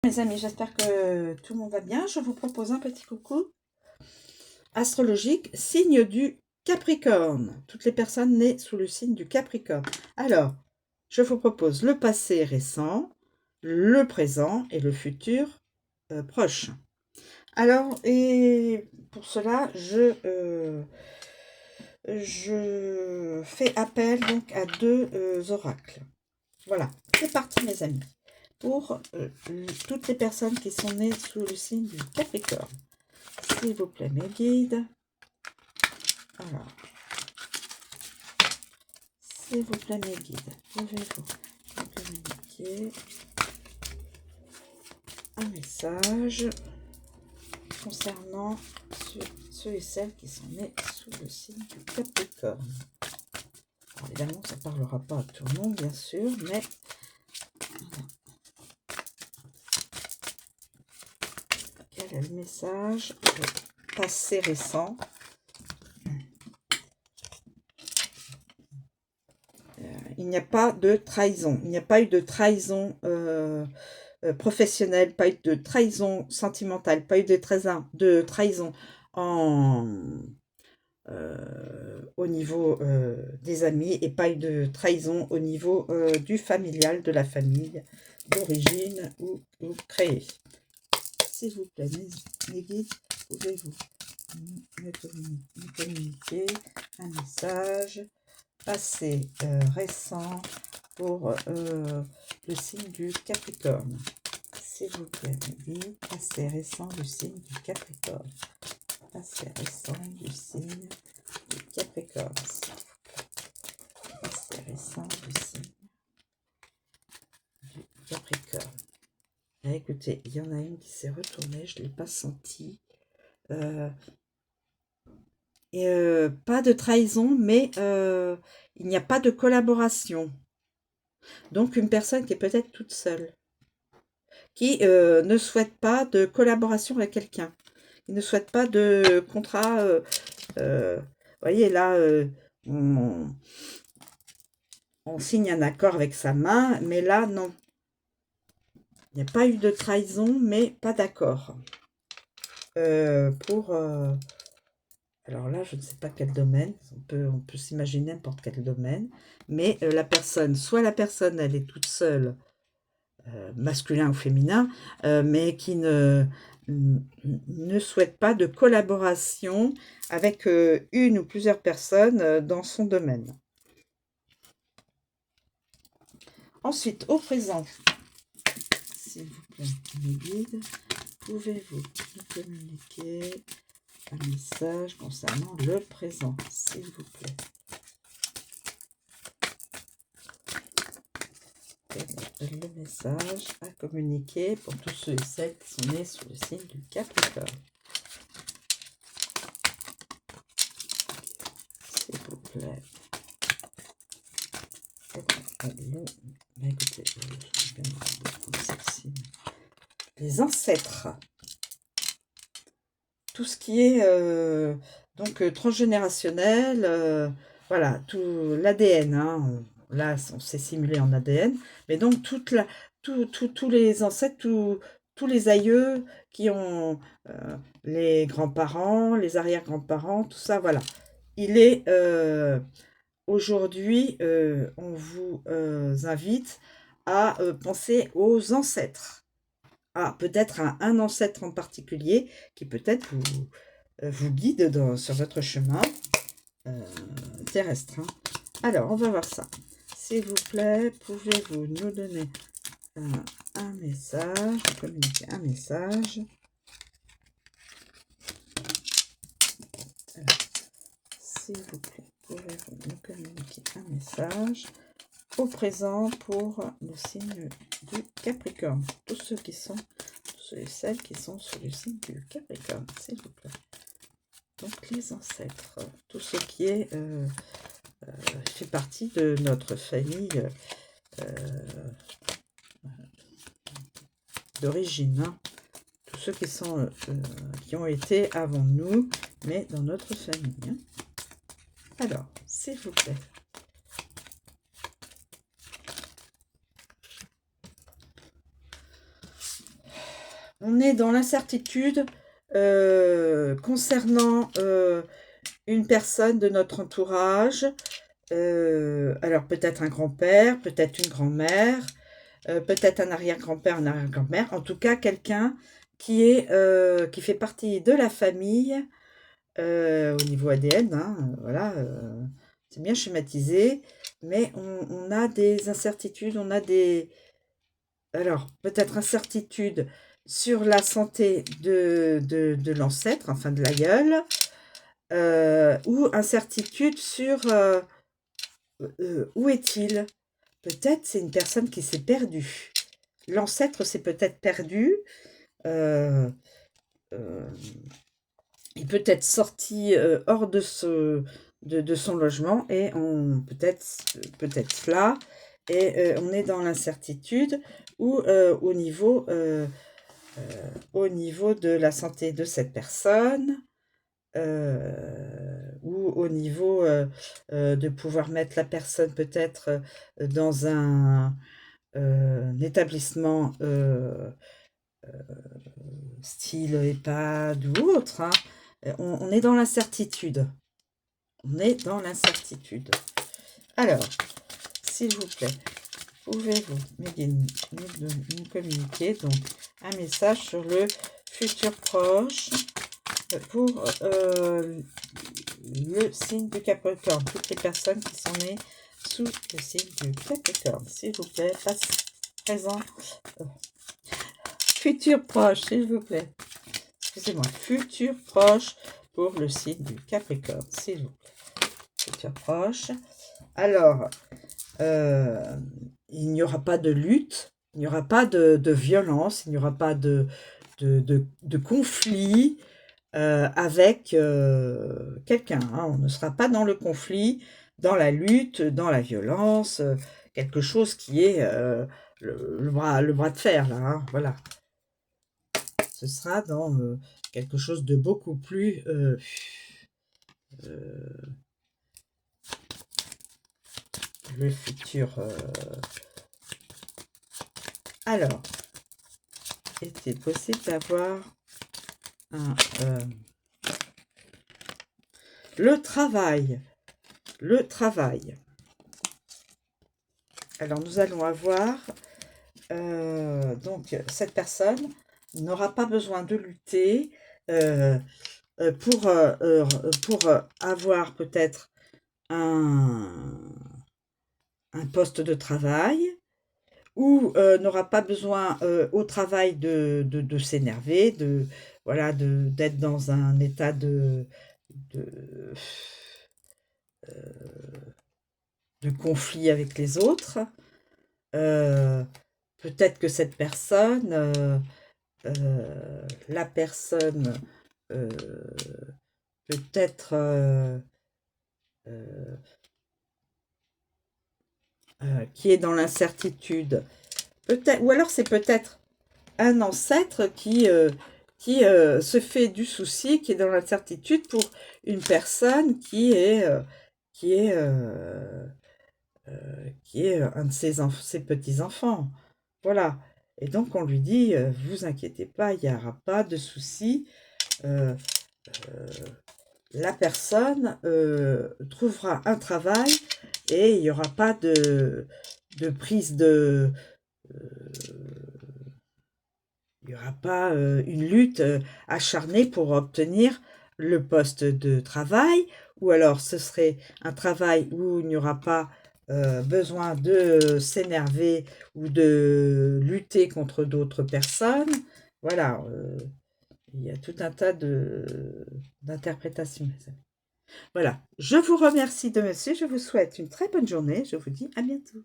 Mes amis, j'espère que tout le monde va bien. Je vous propose un petit coucou astrologique, signe du Capricorne. Toutes les personnes nées sous le signe du Capricorne. Alors, je vous propose le passé récent, le présent et le futur proche. Alors, et pour cela, je fais appel donc à deux oracles. Voilà, c'est parti mes amis. Pour toutes les personnes qui sont nées sous le signe du Capricorne. S'il vous plaît, mes guides. Alors, s'il vous plaît, mes guides, pouvez-vous communiquer un message concernant ceux et celles qui sont nés sous le signe du Capricorne. Alors, évidemment, ça ne parlera pas à tout le monde, bien sûr, mais voilà. Quel est le message de passé récent? Il n'y a pas de trahison. Il n'y a pas eu de trahison professionnelle, pas eu de trahison sentimentale, pas eu de trahison au niveau des amis et pas eu de trahison au niveau du familial, de la famille d'origine ou créée. S'il vous plaît, mes guides, pouvez-vous me communiquer un message passé récent pour le signe du Capricorne. S'il vous plaît, mes guides, passé récent du signe du Capricorne. Passé récent du signe du Capricorne. Passé récent du signe du Capricorne. Ah, écoutez, il y en a une qui s'est retournée, je ne l'ai pas senti. Pas de trahison, mais il n'y a pas de collaboration. Donc une personne qui est peut-être toute seule, qui ne souhaite pas de collaboration avec quelqu'un, qui ne souhaite pas de contrat. Vous voyez, là, on signe un accord avec sa main, mais là, non. Il n'y a pas eu de trahison, mais pas d'accord. Alors là, je ne sais pas quel domaine, on peut s'imaginer n'importe quel domaine, mais soit la personne, elle est toute seule, masculin ou féminin, mais qui ne souhaite pas de collaboration avec une ou plusieurs personnes dans son domaine. Ensuite, au présent, s'il vous plaît, mes guides, pouvez-vous nous communiquer un message concernant le présent, s'il vous plaît. Le message à communiquer pour tous ceux et celles qui sont nés sous le signe du Capricorne. S'il vous plaît. Écoutez, les ancêtres. Tout ce qui est donc transgénérationnel, voilà, tout l'ADN, hein, là c'est simulé en ADN, mais donc tous les ancêtres, tous les aïeux qui ont les grands-parents, les arrière-grands-parents, tout ça, voilà. Il est aujourd'hui, on vous invite à penser aux ancêtres. Ah, peut-être à un ancêtre en particulier qui peut-être vous guide sur votre chemin terrestre. Hein. Alors, on va voir ça. S'il vous plaît, pouvez-vous nous donner un message, communiquer un message. S'il vous plaît, pouvez-vous nous communiquer un message au présent pour le signe du Capricorne. Tous ceux et celles qui sont sous le signe du Capricorne, s'il vous plaît. Donc les ancêtres, tout ce qui est fait partie de notre famille d'origine, hein. Tous ceux qui ont été avant nous, mais dans notre famille. Hein. Alors, s'il vous plaît. on est dans l'incertitude concernant une personne de notre entourage. Alors peut-être un grand-père, peut-être une grand-mère, peut-être un arrière-grand-père, un arrière-grand-mère. En tout cas, quelqu'un qui fait partie de la famille au niveau ADN, hein, voilà, c'est bien schématisé, mais on a des incertitudes, on a des... Alors, peut-être incertitude sur la santé de l'ancêtre, enfin de l'aïeul, ou incertitude sur où est-il? Peut-être c'est une personne qui s'est perdue. L'ancêtre s'est peut-être perdu. euh, euh, il peut être sorti hors de son logement et on peut-être cela. Et on est dans l'incertitude ou au niveau de la santé de cette personne. Ou au niveau de pouvoir mettre la personne peut-être dans un établissement style EHPAD ou autre, hein. On est dans l'incertitude. On est dans l'incertitude. Alors, s'il vous plaît, pouvez-vous nous communiquer donc un message sur le futur proche pour le signe du Capricorne, toutes les personnes qui sont nées sous le signe du Capricorne, s'il vous plaît, présent, futur proche, s'il vous plaît, excusez-moi, futur proche pour le signe du Capricorne, s'il vous plaît, futur proche. Alors, il n'y aura pas de lutte, il n'y aura pas de violence, il n'y aura pas de conflit, avec quelqu'un, hein. On ne sera pas dans le conflit, dans la lutte, dans la violence, quelque chose qui est le bras de fer, là, hein, voilà. Ce sera dans quelque chose de beaucoup plus... le futur... Alors, est-il possible d'avoir un... le travail. Le travail. Alors, nous allons avoir... donc, cette personne n'aura pas besoin de lutter pour avoir peut-être un poste de travail, ou n'aura pas besoin au travail de s'énerver, voilà, d'être dans un état de, de conflit avec les autres. Peut-être que cette personne, la personne peut-être qui est dans l'incertitude, peut-être, ou alors c'est peut-être un ancêtre qui se fait du souci, qui est dans l'incertitude pour une personne qui est un de ses petits-enfants. Voilà. Et donc on lui dit, vous inquiétez pas, il n'y aura pas de souci. La personne trouvera un travail et il n'y aura pas de prise de... il n'y aura pas une lutte acharnée pour obtenir le poste de travail, ou alors ce serait un travail où il n'y aura pas besoin de s'énerver ou de lutter contre d'autres personnes. Voilà, il y a tout un tas d'interprétations. Voilà, je vous remercie de me suivre, je vous souhaite une très bonne journée, je vous dis à bientôt.